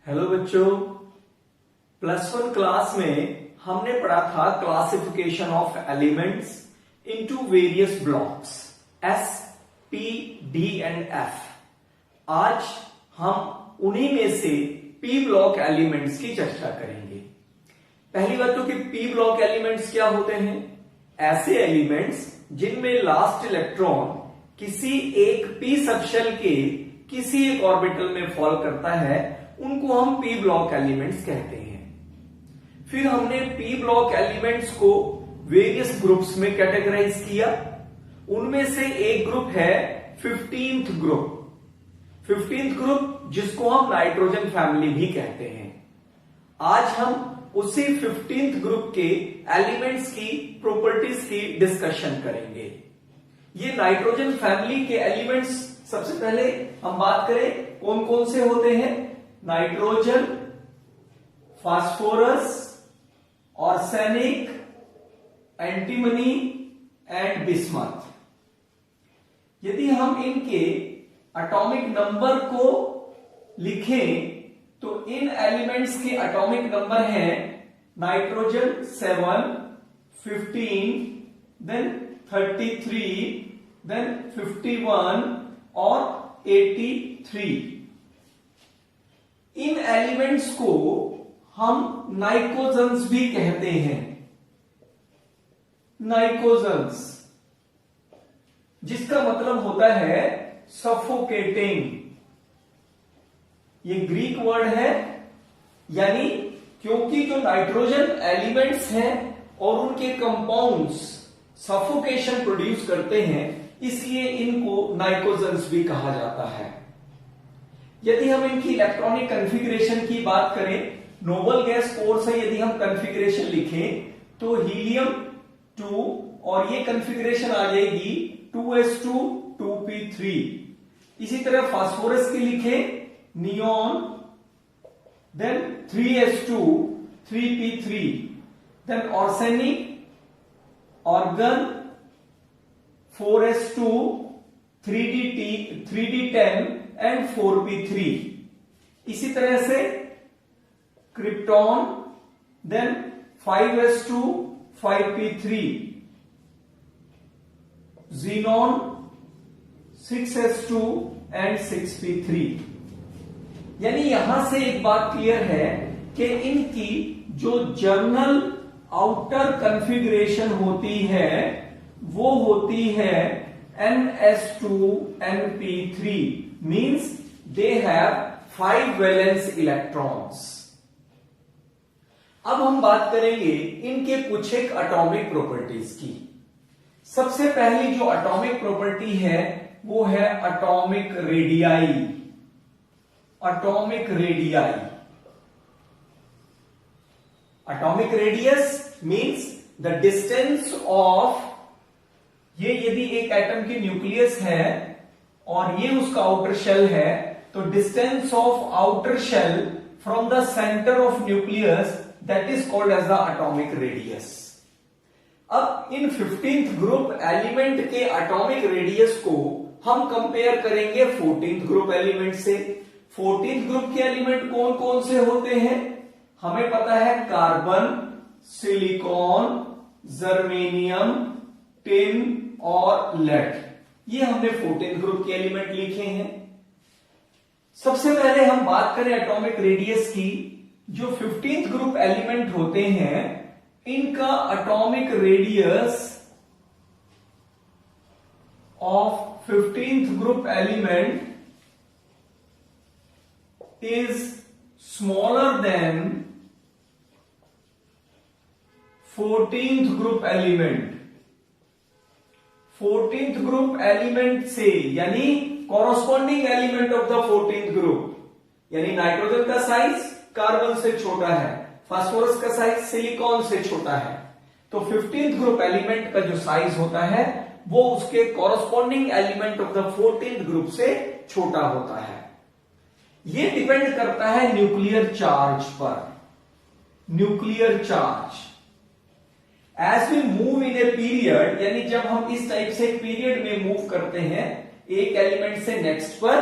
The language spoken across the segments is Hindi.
हेलो बच्चों, +1 क्लास में हमने पढ़ा था classification of elements into various blocks S, P, D and F। आज हम उन्हीं में से P ब्लॉक एलिमेंट्स की चर्चा करेंगे। पहली बात तो कि P ब्लॉक एलिमेंट्स क्या होते हैं? ऐसे एलिमेंट्स जिनमें लास्ट इलेक्ट्रॉन किसी एक p सबशेल के किसी एक ऑर्बिटल में फॉल करता है, उनको हम p ब्लॉक एलिमेंट्स कहते हैं। फिर हमने p ब्लॉक एलिमेंट्स को वेरियस ग्रुप्स में कैटेगराइज किया। उनमें से एक ग्रुप है 15th ग्रुप। 15th ग्रुप जिसको हम नाइट्रोजन फैमिली भी कहते हैं। आज हम उसी 15th ग्रुप के एलिमेंट्स की प्रॉपर्टीज की डिस्कशन करेंगे। ये नाइट्रोजन फैमिली के एलिमेंट्स, सबसे पहले हम बात करें कौन कौन से होते हैं। Nitrogen, phosphorus, arsenic, antimony and bismuth. यदि हम इनके एटॉमिक नंबर को लिखें तो इन एलिमेंट्स के एटॉमिक नंबर हैं नाइट्रोजन 7, 15, देन 33, देन 51 और 83। इन एलिमेंट्स को हम नाइकोजन्स भी कहते हैं। नाइकोजन्स, जिसका मतलब होता है सफोकेटिंग। ये ग्रीक वर्ड है, यानी क्योंकि जो नाइट्रोजन एलिमेंट्स हैं और उनके कंपाउंड्स सफोकेशन प्रोड्यूस करते हैं, इसलिए इनको नाइकोजन्स भी कहा जाता है। यदि हम इनकी इलेक्ट्रॉनिक कॉन्फ़िगरेशन की बात करें, नोबल गैस कोर से यदि हम कॉन्फ़िगरेशन लिखें तो हीलियम 2 और ये कॉन्फ़िगरेशन आ जाएगी 2s2 2p3। इसी तरह फास्फोरस की लिखें neon, then 3s2 3p3, then arsenic, argon 4s2 3d10 and 4p3। इसी तरह से krypton, then 5s2 5p3, xenon 6s2 and 6p3। यानी यहां से एक बात क्लियर है कि इनकी जो जर्नल आउटर कॉन्फ़िगरेशन होती है वो होती है ns2 np3, means they have 5 valence electrons. अब हम बात करेंगे इनके कुछ एक एटॉमिक प्रॉपर्टीज की। सबसे पहली जो एटॉमिक प्रॉपर्टी है वो है atomic radii. Atomic radii, atomic radius means the distance of, ये यदि एक एटम की न्यूक्लियस है और ये उसका आउटर शेल है, तो distance of outer shell from the centre of nucleus, that is called as the atomic radius. अब इन 15th ग्रुप एलिमेंट के एटॉमिक रेडियस को हम कंपेयर करेंगे 14th ग्रुप एलिमेंट से। 14th ग्रुप के एलिमेंट कौन कौन से होते हैं? हमें पता है कार्बन, सिलिकॉन, जर्मेनियम, टिन और लेड। ये हमने 14th ग्रुप के एलिमेंट लिखे हैं। सबसे पहले हम बात करें एटॉमिक रेडियस की। जो 15th ग्रुप एलिमेंट होते हैं, इनका atomic radius of 15th group element is smaller than 14th group element. 14th group element से, यानी corresponding element of the 14th group, यानी नाइट्रोजन का साइज कार्बन से छोटा है, फास्फोरस का साइज सिलिकॉन से छोटा है, तो 15th ग्रुप एलिमेंट का जो साइज होता है वो उसके corresponding element of the 14th group से छोटा होता है। ये डिपेंड करता है न्यूक्लियर चार्ज पर। Nuclear charge, as we move in a period, यानी जब हम इस टाइप से एक पीरियड में मूव करते हैं एक एलिमेंट से नेक्स्ट पर,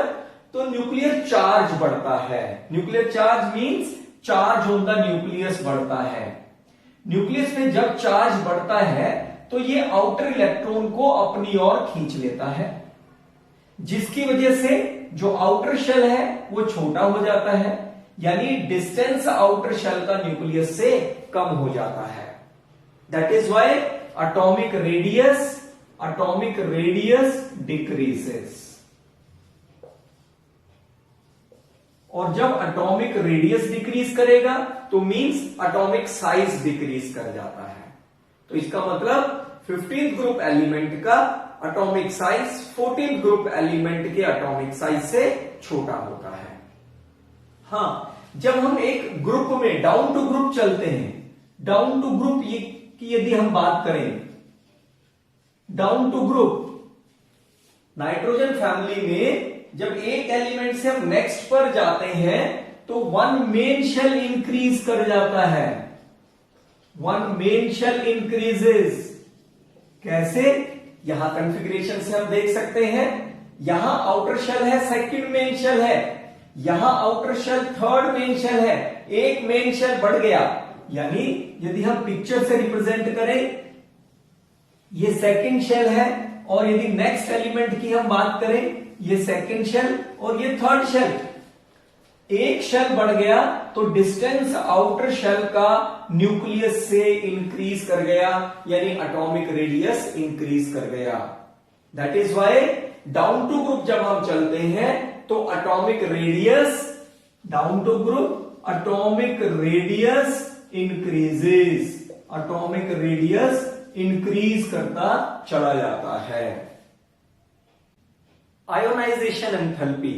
तो न्यूक्लियर चार्ज बढ़ता है। Nuclear charge means charge on the nucleus बढ़ता है। न्यूक्लियस में जब चार्ज बढ़ता है तो ये आउटर इलेक्ट्रॉन को अपनी ओर खींच लेता है, जिसकी वजह से जो आउटर शेल है वो छोटा हो जाता है, यानी डिस्टेंस आउटर शेल का न्यूक्लियस से कम हो जाता है। That is why atomic radius decreases. और जब एटॉमिक रेडियस डिक्रीज करेगा तो मींस एटॉमिक साइज डिक्रीज कर जाता है। तो इसका मतलब 15th ग्रुप एलिमेंट का atomic size 14th group element के एटॉमिक साइज से छोटा होता है। हां, जब हम एक ग्रुप में डाउन टू ग्रुप चलते हैं, डाउन टू ग्रुप की यदि हम बात करें, down to group nitrogen family में जब एक एलिमेंट से हम नेक्स्ट पर जाते हैं तो वन मेन शेल इंक्रीज कर जाता है। One main shell increases. कैसे? यहां कॉन्फ़िगरेशन से हम देख सकते हैं, यहां आउटर शेल है, सेकंड मेन शेल है, यहां outer shell third main shell है, एक मेन शेल बढ़ गया। यानी यदि हम पिक्चर से रिप्रेजेंट करें, ये सेकंड शेल है, और यदि नेक्स्ट एलिमेंट की हम बात करें, ये सेकंड शेल और ये थर्ड शेल, एक शेल बढ़ गया तो डिस्टेंस आउटर शेल का न्यूक्लियस से इंक्रीज कर गया, यानी एटॉमिक रेडियस इंक्रीज कर गया। That is why down to group जब हम चलते हैं तो atomic radius, down to group atomic radius increases, atomic radius increase करता चला जाता है। Ionisation enthalpy.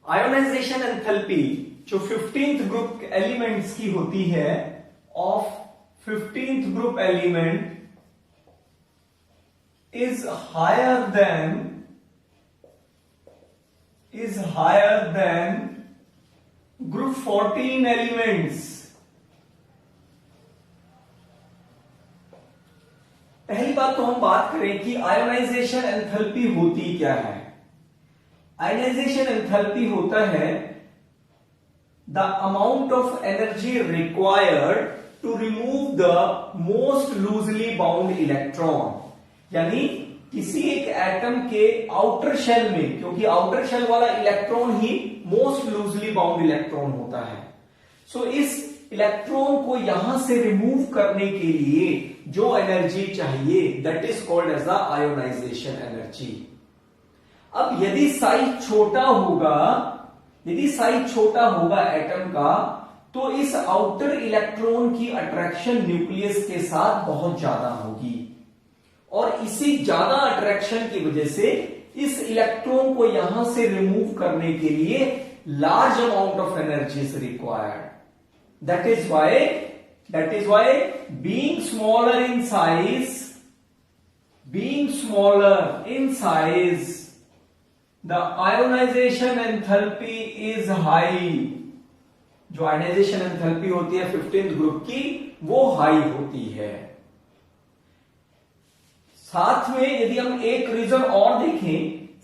आयोनाइजेशन एंथैल्पी जो 15th ग्रुप एलिमेंट्स की होती है, of 15th group element is higher than group 14 elements. पहली बात तो हम बात करें कि आयोनाइजेशन एंथैल्पी होती क्या है। आयोनाइजेशन एंथैल्पी होता है the amount of energy required to remove the most loosely bound electron. यानी किसी एक एटम के आउटर शेल में, क्योंकि आउटर शेल वाला इलेक्ट्रॉन ही मोस्ट लूजली बाउंड इलेक्ट्रॉन होता है, सो इस इलेक्ट्रॉन को यहां से रिमूव करने के लिए जो एनर्जी चाहिए, that is called as the ionization energy. अब यदि साइज छोटा होगा एटम का, तो इस आउटर इलेक्ट्रॉन की अट्रैक्शन न्यूक्लियस के साथ बहुत ज्यादा होगी, और इसी ज्यादा अट्रैक्शन की वजह से इस इलेक्ट्रॉन को यहां से रिमूव करने के लिए large amount of energy is required. That is why being smaller in size the ionization enthalpy is high। जो आयोनाइजेशन एंथैल्पी होती है 15th ग्रुप की, वो हाई होती है। साथ में यदि हम एक रीजन और देखें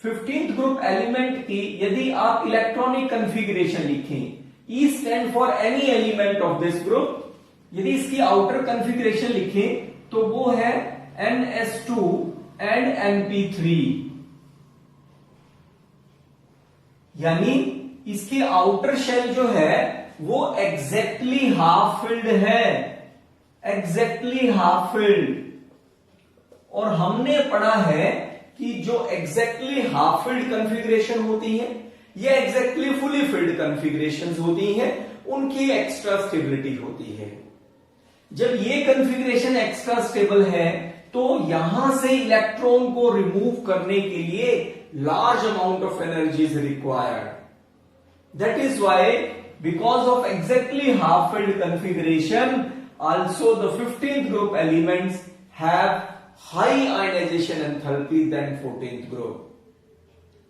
15th ग्रुप एलिमेंट की, यदि आप इलेक्ट्रॉनिक कॉन्फ़िगरेशन लिखें, E stand for any element of this group, यदि इसकी आउटर कॉन्फ़िगरेशन लिखें तो वो है NS2 एंड NP3। यानी इसकी आउटर शेल जो है वो एग्जैक्टली हाफ फिल्ड है, एग्जैक्टली हाफ फिल्ड। और हमने पढ़ा है कि जो एग्जैक्टली हाफ फिल्ड कॉन्फ़िगरेशन होती है या एग्जैक्टली फुली फिल्ड कॉन्फ़िगरेशंस होती हैं, उनकी एक्स्ट्रा स्टेबिलिटी होती है। जब ये कॉन्फ़िगरेशन एक्स्ट्रा स्टेबल है तो यहां से इलेक्ट्रॉन को रिमूव करने के लिए large amount of energy is required. That is why, because of exactly half filled configuration, also the 15th group elements have high ionization enthalpy than 14th group.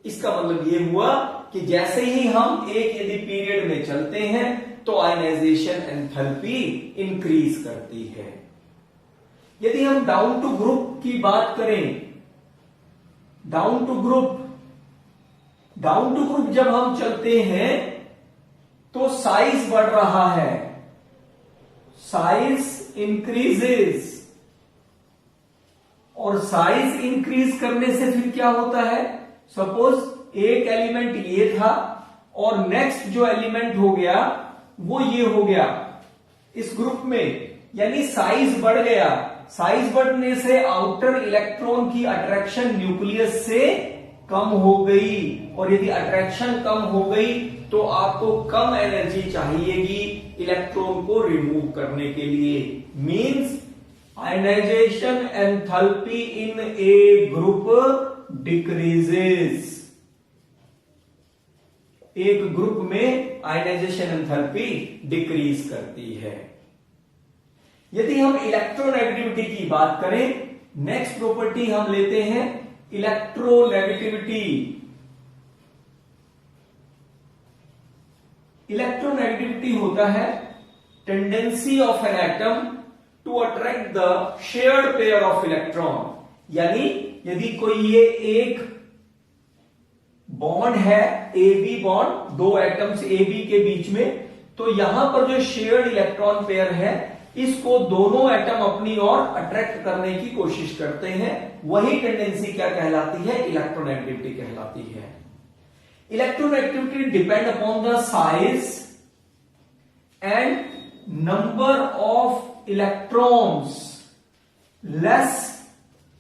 इसका मतलब ये हुआ कि जैसे ही हम एक यदि पीरियड में चलते हैं तो आयनाइजेशन एंथैल्पी इंक्रीज करती है। यदि हम डाउन टू ग्रुप की बात करें, डाउन डाउन टू ग्रुप जब हम चलते हैं तो साइज बढ़ रहा है, साइज इंक्रीजेस, और साइज इंक्रीज करने से फिर क्या होता है, सपोज एक एलिमेंट ये था और नेक्स्ट जो एलिमेंट हो गया वो ये हो गया इस ग्रुप में, यानी साइज बढ़ गया। साइज बढ़ने से आउटर इलेक्ट्रॉन की अट्रैक्शन न्यूक्लियस से कम हो गई, और यदि अट्रैक्शन कम हो गई तो आपको कम एनर्जी चाहिएगी इलेक्ट्रॉन को रिमूव करने के लिए। मींस आयनाइजेशन एंथैल्पी इन ए ग्रुप डिक्रीजेस। एक ग्रुप में आयनाइजेशन एंथैल्पी डिक्रीज करती है। यदि हम इलेक्ट्रोनेगेटिविटी की बात करें, नेक्स्ट प्रॉपर्टी हम लेते हैं इलेक्ट्रोनेगेटिविटी। इलेक्ट्रोनेगेटिविटी होता है tendency of an atom to attract the shared pair of electron. यानी यदि कोई ये एक बॉन्ड है, ए बी बॉन्ड, दो एटम्स ए बी के बीच में, तो यहां पर जो शेयर्ड इलेक्ट्रॉन पेयर है इसको दोनों एटम अपनी ओर अट्रैक्ट करने की कोशिश करते हैं। वही टेंडेंसी क्या कहलाती है, इलेक्ट्रोनेगेटिविटी कहलाती है। Electronegativity depend upon the size and number of electrons less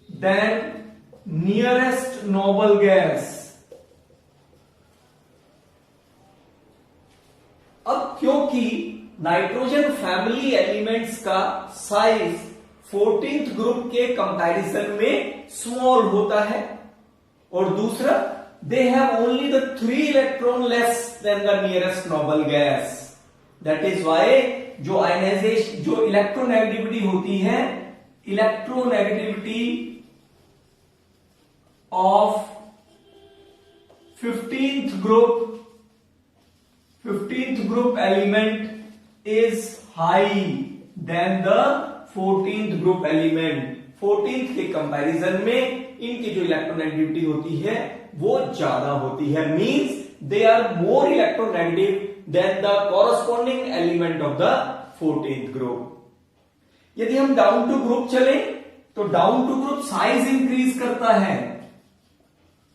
than nearest noble gas. अब क्योंकि नाइट्रोजन फैमिली एलिमेंट्स का साइज 14th ग्रुप के कंपैरिजन में स्मॉल होता है, और दूसरा they have only the 3 electron less than the nearest noble gas. That is why जो आयनाइजेशन, जो इलेक्ट्रोनेगेटिविटी होती है, electronegativity of 15th group element is high than the 14th group element। 14th के कंपैरिजन में इनकी जो इलेक्ट्रोनेगेटिविटी होती है वो ज्यादा होती है। Means they are more electronegative than the corresponding element of the 14th group. यदि हम डाउन टू ग्रुप चले तो down to group size increase करता है।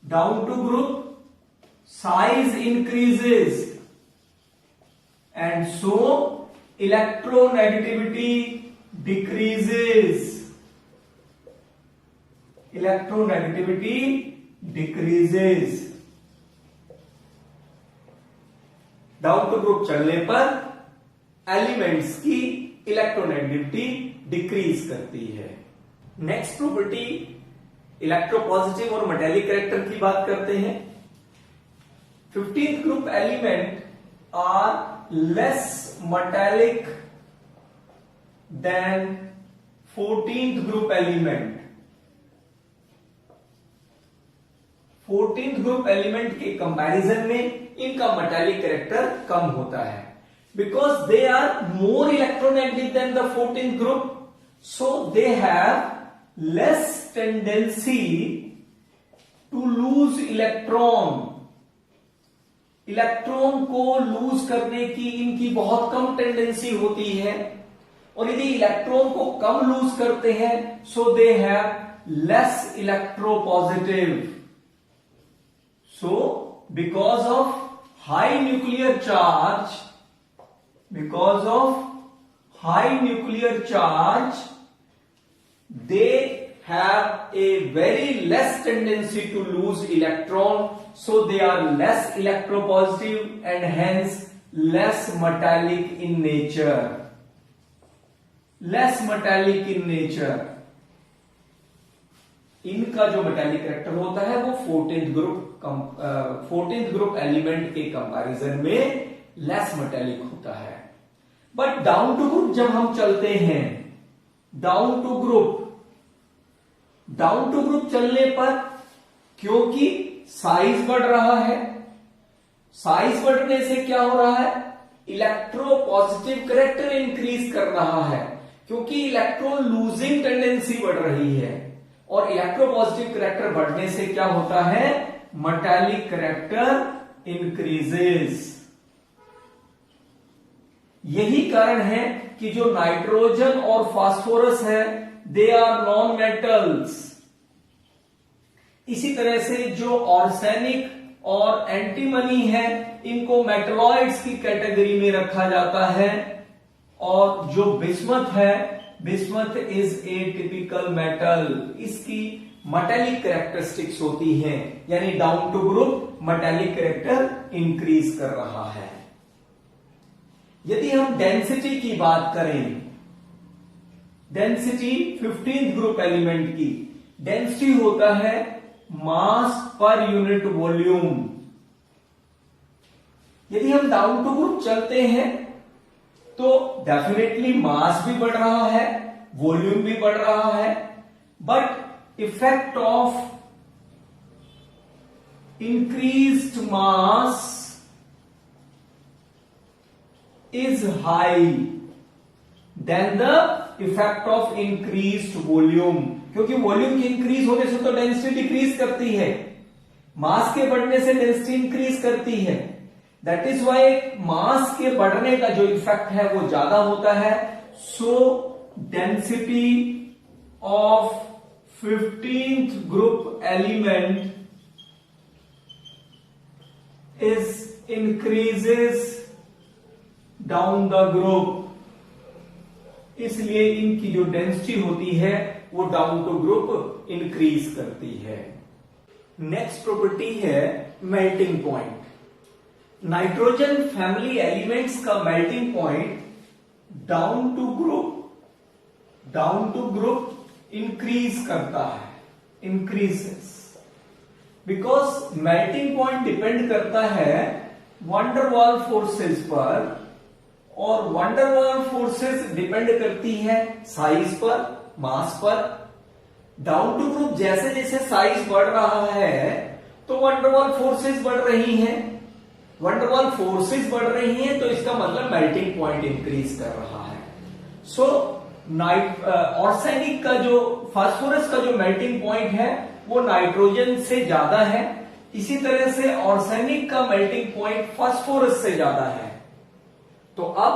Down to group size increases and so electronegativity decreases। electronegativity decreases। Down to group चलने पर एलिमेंट्स की इलेक्ट्रोनेगेटिविटी डिक्रीज करती है। नेक्स्ट प्रॉपर्टी इलेक्ट्रोपॉजिटिव और मेटेलिक कैरेक्टर की बात करते हैं। 15th group element are less metallic than 14th group element। 14th group element के कंपैरिजन में इनका मेटालिक कैरेक्टर कम होता है, because they are more electronegative than the 14th group, so they have less tendency to lose electron। Electron को लूज करने की इनकी बहुत कम टेंडेंसी होती है, और यदि इलेक्ट्रॉन को कम लूज करते हैं so they have less electropositive. So because of high nuclear charge, because of high nuclear charge they have a very less tendency to lose electron, so they are less electropositive and hence less metallic in nature। less metallic in nature। इनका जो मेटालिक कैरेक्टर होता है वो 14th ग्रुप एलिमेंट के कंपैरिजन में लेस मेटालिक होता है। बट डाउन टू ग्रुप जब हम चलते हैं, डाउन टू ग्रुप चलने पर क्योंकि साइज बढ़ रहा है, साइज बढ़ने से क्या हो रहा है, इलेक्ट्रोपॉजिटिव कैरेक्टर इंक्रीज कर रहा है, क्योंकि इलेक्ट्रॉन लूजिंग टेंडेंसी बढ़ रही है, और इलेक्ट्रोपॉजिटिव कैरेक्टर बढ़ने से क्या होता है, metallic character increases। यही कारण है कि जो नाइट्रोजन और फास्फोरस है दे आर नॉन मेटल्स। इसी तरह से जो ऑर्सेनिक और एंटीमनी है इनको मेटलॉइड्स की कैटेगरी में रखा जाता है, और जो बिस्मथ है, bismuth is a typical metal, इसकी मेटेलिक कैरेक्टरिस्टिक्स होती हैं, यानी down to group metallic character increase कर रहा है। यदि हम डेंसिटी की बात करें, डेंसिटी 15th ग्रुप एलिमेंट की डेंसिटी होता है मास पर यूनिट वॉल्यूम। यदि हम डाउन टू ग्रुप चलते हैं तो डेफिनेटली मास भी बढ़ रहा है, वॉल्यूम भी बढ़ रहा है, but effect of increased mass is high than the effect of increased volume, क्योंकि वॉल्यूम की इंक्रीज होने से तो डेंसिटी डिक्रीज करती है, मास के बढ़ने से डेंसिटी इंक्रीज करती है। दैट इज वाई मास के बढ़ने का जो इफेक्ट है वो ज्यादा होता है। सो density of 15th group element is increases down the group, इसलिए इनकी जो डेंसिटी होती है वो डाउन टू ग्रुप इंक्रीज करती है। नेक्स्ट प्रॉपर्टी है melting point. Nitrogen family elements का melting point down to group increase करता है, increases, because melting point depend करता है वंडरवाल फोर्सेस पर, और वंडरवाल फोर्सेस डिपेंड करती है साइज पर, मास पर। डाउन टू ग्रुप जैसे जैसे साइज बढ़ रहा है तो वंडरवाल फोर्सेस बढ़ रही हैं, वंडरवाल फोर्सेस बढ़ रही हैं तो इसका मतलब मेल्टिंग पॉइंट इंक्रीज कर रहा है। सो ऑर्सेनिक का जो फास्फोरस का जो मेल्टिंग पॉइंट है वो नाइट्रोजन से ज्यादा है, इसी तरह से ऑर्सेनिक का मेल्टिंग पॉइंट फास्फोरस से ज्यादा है। तो अब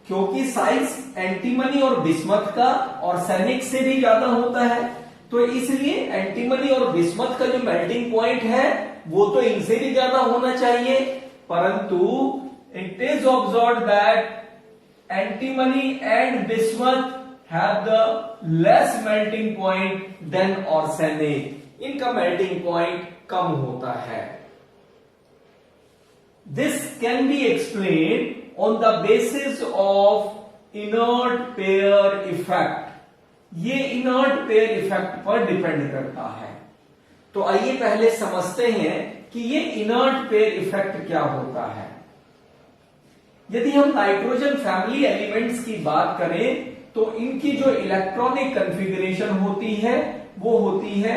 क्योंकि साइज एंटीमनी और बिस्मथ का ऑर्सेनिक से भी ज्यादा होता है, तो इसलिए एंटीमनी और बिस्मथ का जो मेल्टिंग पॉइंट है वो तो इनसे भी ज्यादा होना चाहिए, परंतु it is observed that antimony and bismuth have the less melting point than arsenic, इनका मेल्टिंग पॉइंट कम होता है। This can be explained on the basis of inert pair effect, ये inert pair effect पर डिपेंड करता है। तो आइए पहले समझते हैं कि ये inert pair effect क्या होता है। यदि हम नाइट्रोजन फैमिली एलिमेंट्स की बात करें तो इनकी जो इलेक्ट्रॉनिक कॉन्फ़िगरेशन होती है वो होती है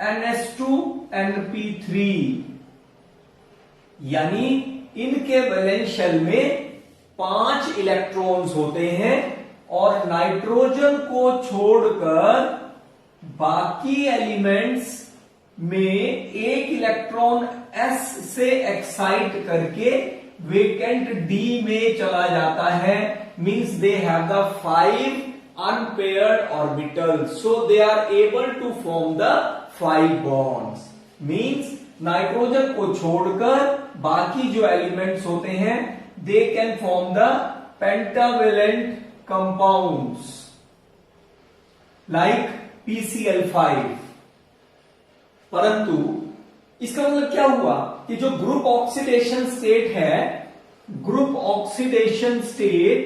NH2NP3, यानी इनके वैलेंस शेल में 5 इलेक्ट्रॉन्स होते हैं, और नाइट्रोजन को छोड़कर बाकी एलिमेंट्स में एक इलेक्ट्रॉन s से एक्साइट करके वेकेंट d में चला जाता है, means they have the 5 unpaired orbital, so they are able to form the 5 bonds. Means nitrogen को छोड़कर बाकी जो एलिमेंट्स होते हैं they can form the pentavalent compounds like PCl5। परंतु इसका मतलब क्या हुआ कि जो ग्रुप ऑक्सीडेशन स्टेट है, group oxidation state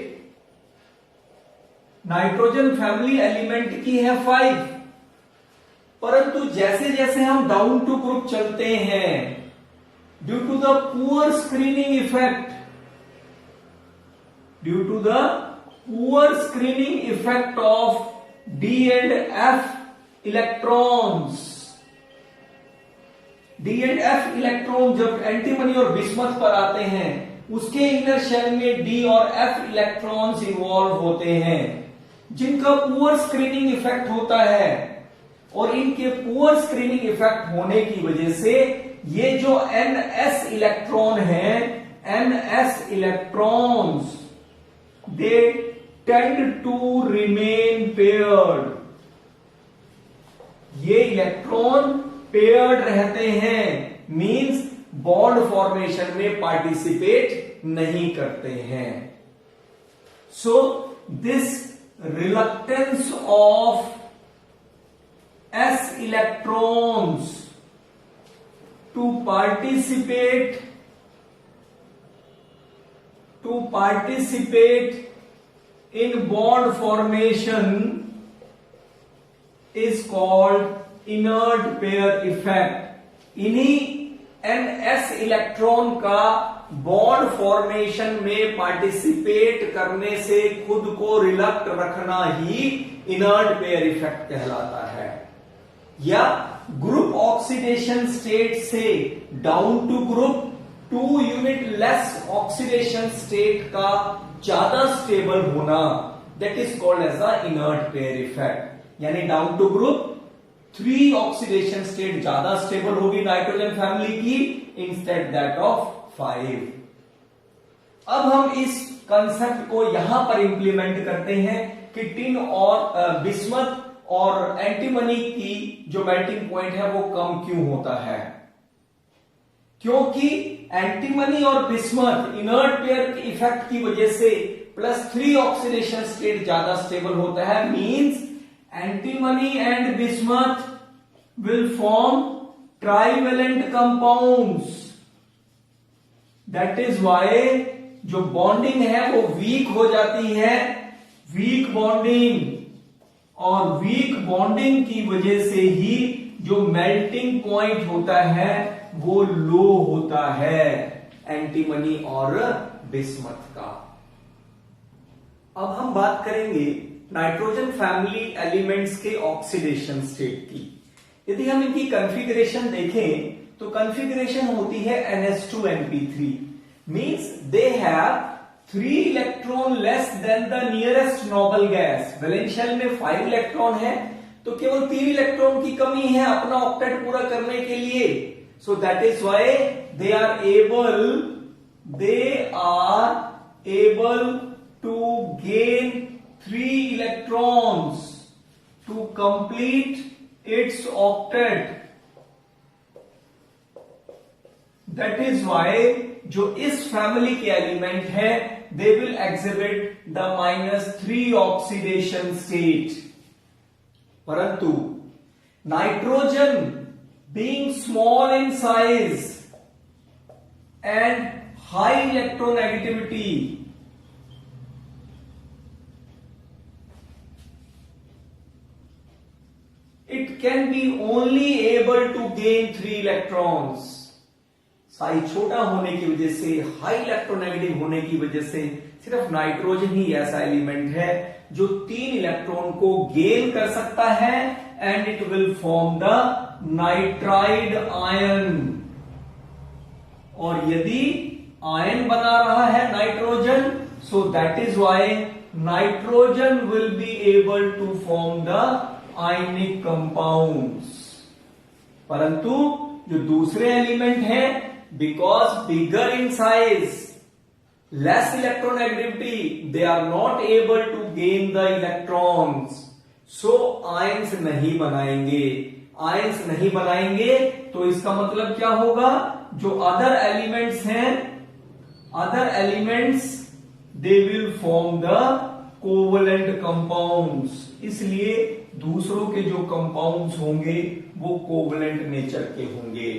nitrogen family element की है 5, परंतु जैसे जैसे हम डाउन टू ग्रुप चलते हैं, due to the poor screening effect, due to the poor screening effect of D and F electrons, D and F electron जब एंटीमनी और बिस्मथ पर आते हैं उसके इनर शेल में D और F इलेक्ट्रॉन्स इन्वॉल्व होते हैं, जिनका पुअर स्क्रीनिंग इफेक्ट होता है, और इनके पुअर स्क्रीनिंग इफेक्ट होने की वजह से ये जो ns इलेक्ट्रॉन है, ns electrons they tend to remain paired. ये इलेक्ट्रॉन पेयर्ड रहते हैं, मींस बॉन्ड फॉर्मेशन में पार्टिसिपेट नहीं करते हैं। So this reluctance of s electrons to participate in bond formation is called inert pair effect। इन्हीं ns इलेक्ट्रॉन का बॉन्ड फॉर्मेशन में पार्टिसिपेट करने से खुद को रिलक्ट रखना ही इनर्ट पेयर इफेक्ट कहलाता है। या ग्रुप ऑक्सीडेशन स्टेट से down to group 2 unit less oxidation state का ज्यादा स्टेबल होना, that is called as the inert pair effect. यानी down to group 3 oxidation state ज्यादा स्टेबल होगी नाइट्रोजन फैमिली की इंस्टेड दैट ऑफ 5। अब हम इस कंसेप्ट को यहां पर इंप्लीमेंट करते हैं कि टिन और बिस्मथ और एंटीमनी की जो मेल्टिंग पॉइंट है वो कम क्यों होता है? क्योंकि एंटीमनी और बिस्मथ इनर्ट पेयर के इफेक्ट की वजह से +3 ऑक्सीडेशन स्टेट ज्यादा स्टेबल होता है, means antimony and bismuth will form trivalent compounds. That is why जो बॉन्डिंग है वो वीक हो जाती है, वीक बॉन्डिंग, और वीक बॉन्डिंग की वजह से ही जो मेल्टिंग पॉइंट होता है वो लो होता है एंटीमनी और बिस्मथ का। अब हम बात करेंगे नाइट्रोजन फैमिली एलिमेंट्स के ऑक्सीडेशन स्टेट की। यदि हम इनकी कॉन्फ़िगरेशन देखें तो कॉन्फ़िगरेशन होती है NH2NP3, means they have 3 electron less than the nearest noble gas. Valence shell में 5 इलेक्ट्रॉन है तो केवल 3 इलेक्ट्रॉन की कमी है अपना ऑक्टेट पूरा करने के लिए। So that is why they are able to gain 3 electrons to complete its octet. That is why जो इस फैमिली के एलिमेंट है they will exhibit the -3 oxidation state। परंतु nitrogen being small in size and high electronegativity, it can be only able to gain 3 electrons। Size छोटा होने की वजह से, हाई इलेक्ट्रोनेगेटिव होने की वजह से सिर्फ नाइट्रोजन ही ऐसा एलिमेंट है जो 3 इलेक्ट्रॉन को गेन कर सकता है and it will form the nitride ion. और यदि आयन बना रहा है nitrogen, so that is why nitrogen will be able to form the ionic compounds. परंतु जो दूसरे एलिमेंट हैं, because bigger in size, less electronegativity, they are not able to gain the electrons, so ions नहीं बनाएंगे। ions नहीं बनाएंगे तो इसका मतलब क्या होगा? जो other elements हैं, other elements they will form the covalent compounds। इसलिए दूसरों के जो कंपाउंड्स होंगे वो कोवलेंट नेचर के होंगे।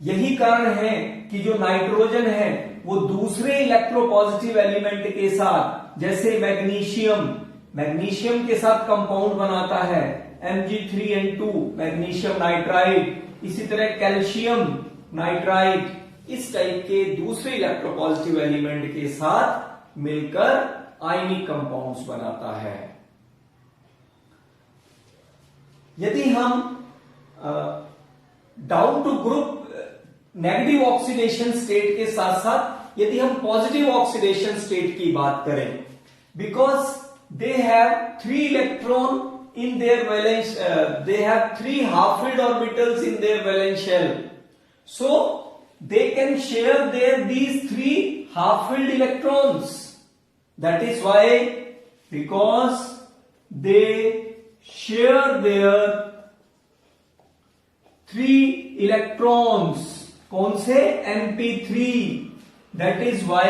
यही कारण है कि जो नाइट्रोजन है वो दूसरे इलेक्ट्रोपॉजिटिव एलिमेंट के साथ, जैसे मैग्नीशियम के साथ कंपाउंड बनाता है Mg3N2 मैग्नीशियम नाइट्राइड, इसी तरह कैल्शियम नाइट्राइड, इस टाइप के दूसरे इलेक्ट्रोपॉजिटिव एलिमेंट के साथ मिलकर आयनिक कंपाउंड्स बनाता है। यदि हम down to group negative oxidation state के साथ साथ यदि हम पॉजिटिव ऑक्सीडेशन स्टेट की बात करें, because they have 3 electron in their valence, they have 3 half-filled orbitals in their valence shell, So they can share these three half-filled electrons. That is why, because they share their three electrons. कौन से? np3. That is why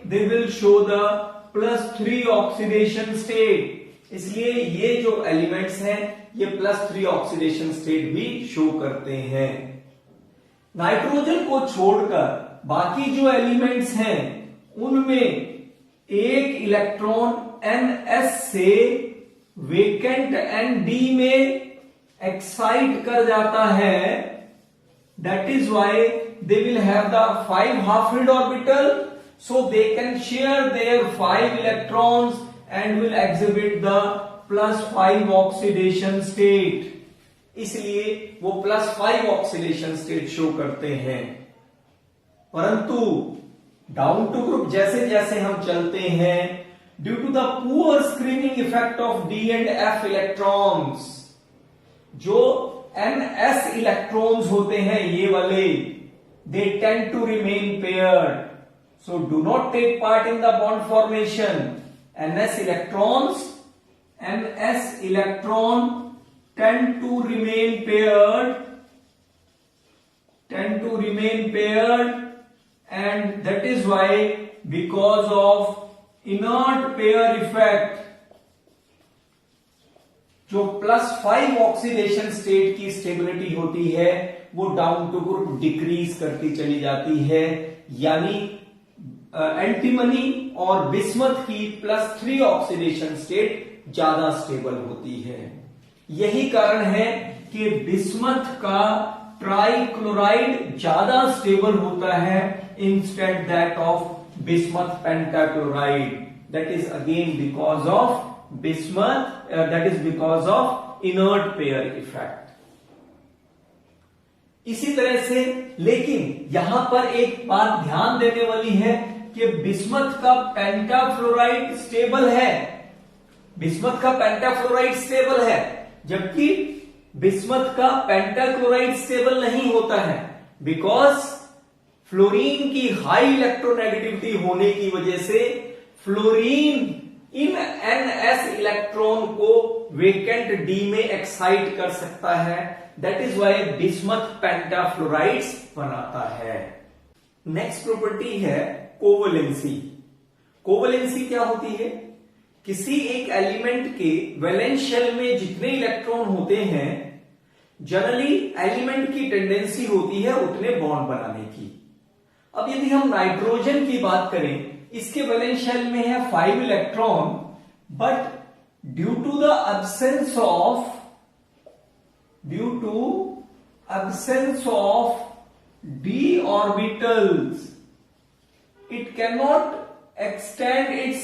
they will show the +3 oxidation state. इसलिए ये जो एलिमेंट्स हैं ये +3 ऑक्सीडेशन स्टेट भी शो करते हैं. नाइट्रोजन को छोड़कर बाकी जो एलिमेंट्स हैं उनमें एक इलेक्ट्रॉन ns से वेकेंट nd में एक्साइट कर जाता है. That is why they will have the 5 half-filled orbital, so they can share their 5 electrons and will exhibit the +5 oxidation state. इसलिए वो +5 ऑक्सीडेशन स्टेट शो करते हैं. परंतु डाउन टू ग्रुप जैसे जैसे हम चलते हैं, due to the poor screening effect of d and f electrons, जो ns इलेक्ट्रॉन्स होते हैं ये वाले, they tend to remain paired, so do not take part in the bond formation. ns electron tend to remain paired, and that is why, because of inert pair effect, जो +5 ऑक्सीडेशन स्टेट की स्टेबिलिटी होती है वो डाउन टू ग्रुप डिक्रीज करती चली जाती है. यानी एंटीमनी और बिस्मथ की +3 ऑक्सीडेशन स्टेट ज्यादा स्टेबल होती है. यही कारण है कि बिस्मथ का ट्राइक्लोराइड ज्यादा स्टेबल होता है instead that of bismuth pentachloride. That is again because of bismuth, that is because of inert pair effect. इसी तरह से, लेकिन यहां पर एक बात ध्यान देने वाली है कि बिस्मथ का पेंटाफ्लोराइड स्टेबल है. बिस्मथ का पेंटाफ्लोराइड स्टेबल है, जबकि बिस्मथ का पेंटाक्लोराइड स्टेबल नहीं होता है, बिकॉज फ्लोरीन की हाई इलेक्ट्रोनेगेटिविटी होने की वजह से फ्लोरीन इन ns इलेक्ट्रॉन को वेकेंट d में एक्साइट कर सकता है. दैट इज वाई बिस्मथ पेंटाफ्लोराइड्स बनाता है. नेक्स्ट प्रॉपर्टी है कोवलेंसी. कोवलेंसी क्या होती है? किसी एक एलिमेंट के वैलेंस शेल में जितने इलेक्ट्रॉन होते हैं, जनरली एलिमेंट की टेंडेंसी होती है उतने बॉन्ड बनाने की. अब यदि हम नाइट्रोजन की बात करें, इसके वैलेंस शेल में है 5 electron, but due to absence of d orbitals, it cannot extend its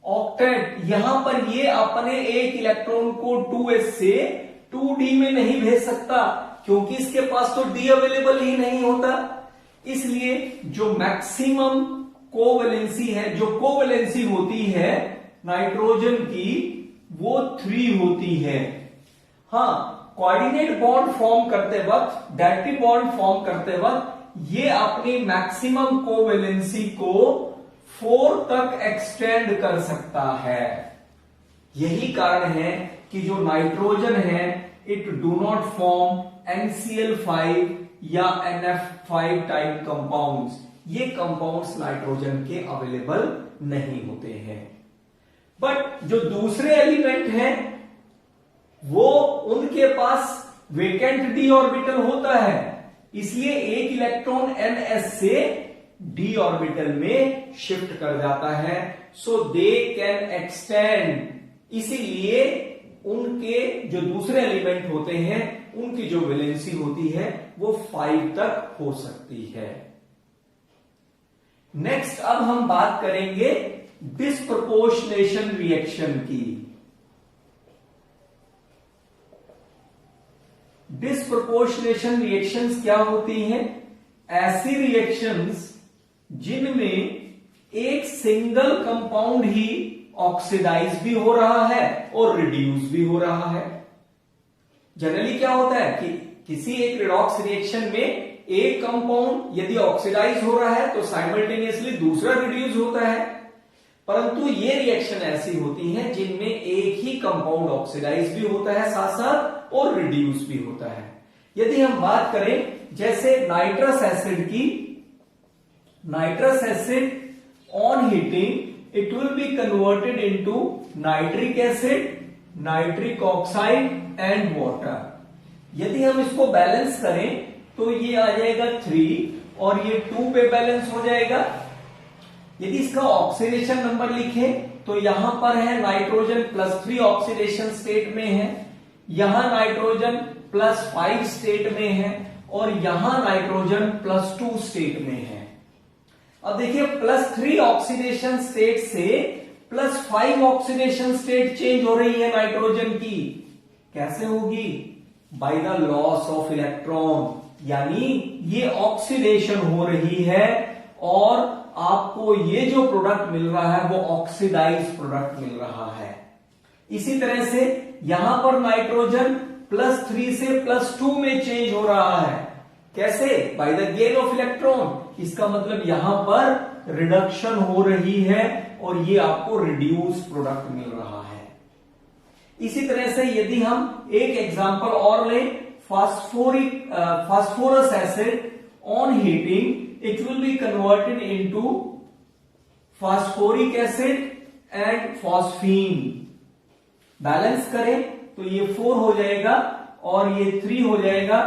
octet. यहां पर ये अपने एक इलेक्ट्रॉन को 2s से 2d में नहीं भेज सकता, क्योंकि इसके पास तो d अवेलेबल ही नहीं होता. इसलिए जो मैक्सिमम कोवैलेंसी है, जो कोवैलेंसी होती है नाइट्रोजन की, वो 3 होती है. हां, कोऑर्डिनेट बॉन्ड फॉर्म करते वक्त, डायरेक्टिव बॉन्ड फॉर्म करते वक्त ये अपनी मैक्सिमम कोवैलेंसी को 4 तक एक्सटेंड कर सकता है. यही कारण है कि जो नाइट्रोजन है, it do not form NCl5 या NF5 टाइप कंपाउंड्स. ये कंपाउंड्स नाइट्रोजन के अवेलेबल नहीं होते हैं. बट जो दूसरे एलिमेंट हैं वो, उनके पास वेकेंट d ऑर्बिटल होता है, इसलिए एक इलेक्ट्रॉन ns से d ऑर्बिटल में शिफ्ट कर जाता है. सो दे कैन एक्सटेंड. इसीलिए उनके जो दूसरे एलिमेंट होते हैं उनकी जो वैलेंसी होती है वो 5 तक हो सकती है. नेक्स्ट अब हम बात करेंगे डिस्प्रपोर्शनेशन रिएक्शन की. डिस्प्रपोर्शनेशन रिएक्शंस क्या होती हैं? ऐसी रिएक्शंस जिनमें एक सिंगल कंपाउंड ही ऑक्सीडाइज भी हो रहा है और रिड्यूस भी हो रहा है. जनरली क्या होता है कि किसी एक रिडॉक्स रिएक्शन में एक कंपाउंड यदि ऑक्सीडाइज हो रहा है तो साइमल्टेनियसली दूसरा रिड्यूस होता है, परंतु ये रिएक्शन ऐसी होती है जिनमें एक ही कंपाउंड ऑक्सीडाइज भी होता है साथ साथ और रिड्यूस भी होता है। यदि हम बात करें जैसे नाइट्रस एसिड की, nitrous acid on heating it will be converted into nitric acid, nitric oxide and water. यदि हम इसको बैलेंस करें तो ये आ जाएगा 3 और ये 2 पे बैलेंस हो जाएगा। यदि इसका ऑक्सीडेशन नंबर लिखें तो यहां पर है नाइट्रोजन +3 ऑक्सीडेशन स्टेट में है, यहां नाइट्रोजन +5 स्टेट में है और यहां नाइट्रोजन +2 स्टेट में है। अब देखिए +3 ऑक्सीडेशन स्टेट से +5 ऑक्सीडेशन स्टेट चेंज हो रही है नाइट्रोजन की, कैसे होगी? By the loss of electron, यानी ये ऑक्सीडेशन हो रही है और आपको ये जो प्रोडक्ट मिल रहा है वो ऑक्सीडाइज प्रोडक्ट मिल रहा है। इसी तरह से यहां पर नाइट्रोजन +3 से +2 में चेंज हो रहा है, कैसे? By the gain of electron. इसका मतलब यहां पर रिडक्शन हो रही है और ये आपको रिड्यूस प्रोडक्ट मिल रहा है। इसी तरह से यदि हम एक एग्जांपल और लें, phosphorus acid on heating it will be converted into phosphoric acid and phosphine. Balance करें तो ये 4 हो जाएगा और ये 3 हो जाएगा।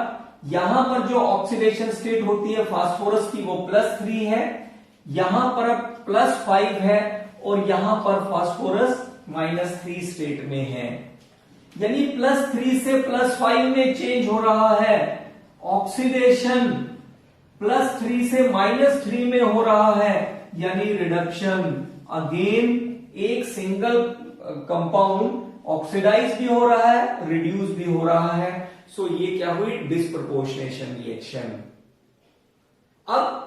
यहां पर जो ऑक्सीडेशन स्टेट होती है फास्फोरस की वो +3 है, यहां पर +5 है और यहां पर फास्फोरस -3 स्टेट में है, यानी +3 से +5 में चेंज हो रहा है। ऑक्सीडेशन +3 से -3 में हो रहा है, यानी रिडक्शन। अगेन एक सिंगल कंपाउंड ऑक्सीडाइज भी हो रहा है, रिड्यूस भी हो रहा है। सो ये क्या हुई? Disproportionation reaction. अब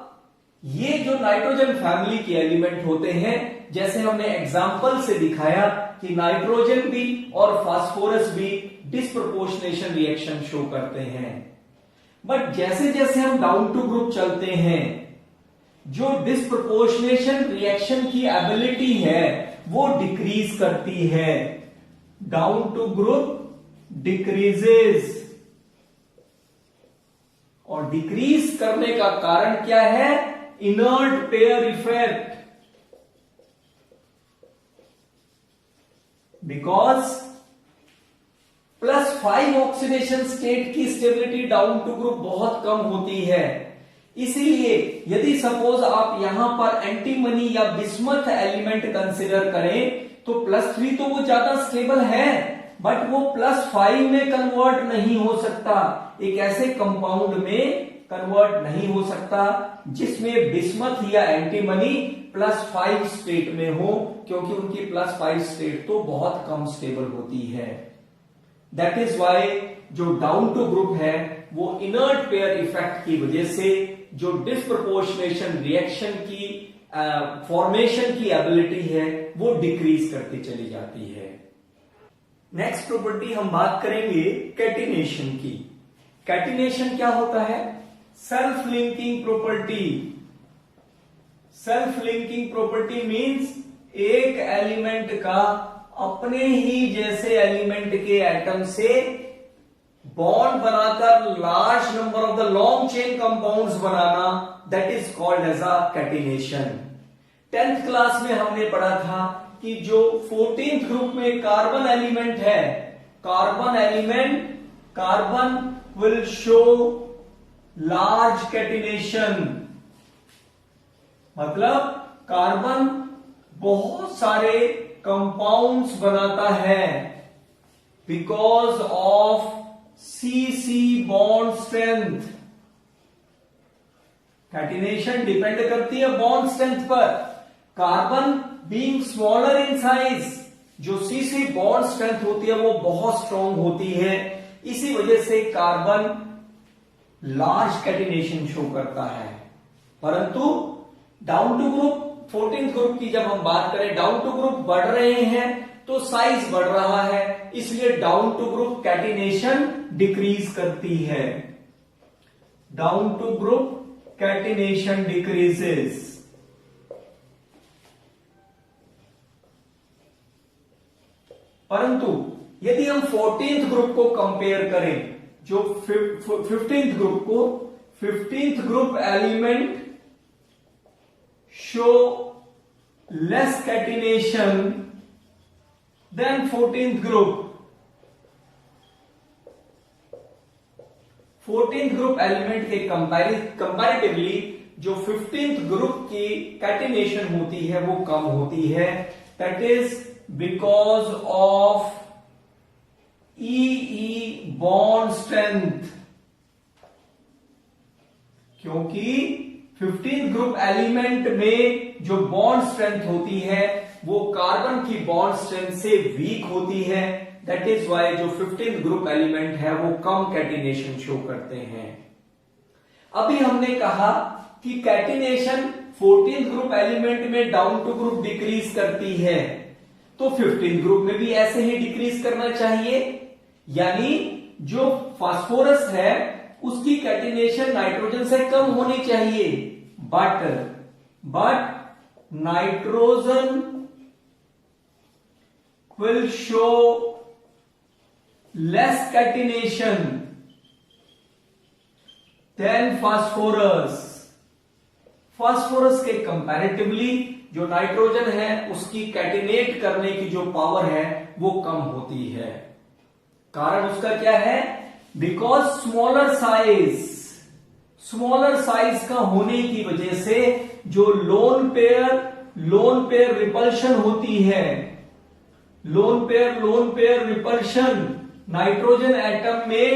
ये जो नाइट्रोजन फैमिली के एलिमेंट होते हैं, जैसे हमने एग्जाम्पल से दिखाया कि नाइट्रोजन भी और फास्फोरस भी डिस्प्रपोर्शनेशन रिएक्शन शो करते हैं, बट जैसे जैसे हम डाउन टू ग्रुप चलते हैं, जो डिस्प्रपोर्शनेशन रिएक्शन की एबिलिटी है वो डिक्रीज करती है। डाउन टू ग्रुप डिक्रीजेस, और डिक्रीज करने का कारण क्या है? Inert pair effect, because +5 oxidation state की स्टेबिलिटी डाउन टू ग्रुप बहुत कम होती है। इसीलिए यदि सपोज आप यहां पर एंटीमनी या बिस्मथ एलिमेंट कंसिडर करें तो +3 तो वो ज्यादा स्टेबल है, बट वो +5 में कन्वर्ट नहीं हो सकता, एक ऐसे कंपाउंड में कन्वर्ट नहीं हो सकता जिसमें बिस्मथ या एंटीमनी +5 स्टेट में हो, क्योंकि उनकी +5 स्टेट तो बहुत कम स्टेबल होती है। दैट इज वाई जो डाउन टू ग्रुप है वो इनर्ट पेयर इफेक्ट की वजह से जो डिस्प्रपोर्शनेशन रिएक्शन की फॉर्मेशन की एबिलिटी है वो डिक्रीज करती चली जाती है। नेक्स्ट प्रॉपर्टी हम बात करेंगे कैटिनेशन की। कैटिनेशन क्या होता है? Self linking property. Self linking property means एक एलिमेंट का अपने ही जैसे एलिमेंट के एटम से बॉन्ड बनाकर large number of the long chain compounds बनाना, that is called as a catenation. 10th class में हमने पढ़ा था कि जो 14th ग्रुप में कार्बन एलिमेंट है, carbon element, carbon will show large catenation, मतलब कार्बन बहुत सारे कंपाउंड्स बनाता है because of CC bond strength. Catenation depend करती है बॉन्ड स्ट्रेंथ पर। Carbon being smaller in size, जो CC बॉन्ड स्ट्रेंथ होती है वो बहुत स्ट्रांग होती है, इसी वजह से कार्बन लार्ज कैटिनेशन शो करता है। परंतु down to group 14th group की जब हम बात करें, डाउन टू ग्रुप बढ़ रहे हैं तो साइज बढ़ रहा है, इसलिए down to group catenation decrease करती है। Down to group catenation decreases. परंतु यदि हम 14th ग्रुप को कंपेयर करें, जो 15th ग्रुप को, 15th group element show less catenation than 14th group. 14th group element के कंपैरेटिवली जो 15th ग्रुप की कैटिनेशन होती है वो कम होती है। That is because of E bond strength, क्योंकि 15th ग्रुप एलिमेंट में जो बॉन्ड स्ट्रेंथ होती है वो कार्बन की बॉन्ड स्ट्रेंथ से वीक होती है। दैट इज वाई जो 15th ग्रुप एलिमेंट है वो कम कैटिनेशन शो करते हैं। अभी हमने कहा कि कैटिनेशन 14th ग्रुप एलिमेंट में डाउन टू ग्रुप डिक्रीज करती है, तो 15th ग्रुप में भी ऐसे ही डिक्रीज करना चाहिए, यानी जो फास्फोरस है उसकी कैटिनेशन नाइट्रोजन से कम होनी चाहिए। But nitrogen will show less catenation than phosphorus. Phosphorus के कंपैरेटिवली जो नाइट्रोजन है उसकी कैटिनेट करने की जो पावर है वो कम होती है। कारण उसका क्या है? बिकॉज स्मॉलर साइज का होने की वजह से जो लोन पेयर रिपल्शन होती है, lone pair repulsion nitrogen atom में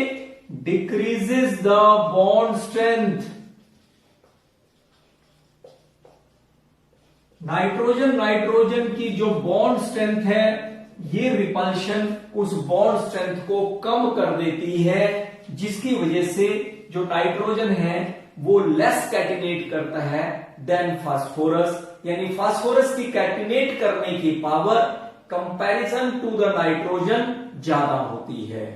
decreases the bond strength. Nitrogen की जो बॉन्ड स्ट्रेंथ है ये रिपल्शन उस बॉन्ड स्ट्रेंथ को कम कर देती है, जिसकी वजह से जो नाइट्रोजन है वो लेस कैटिनेट करता है देन फास्फोरस, यानी फास्फोरस की कैटिनेट करने की power comparison to the nitrogen ज्यादा होती है।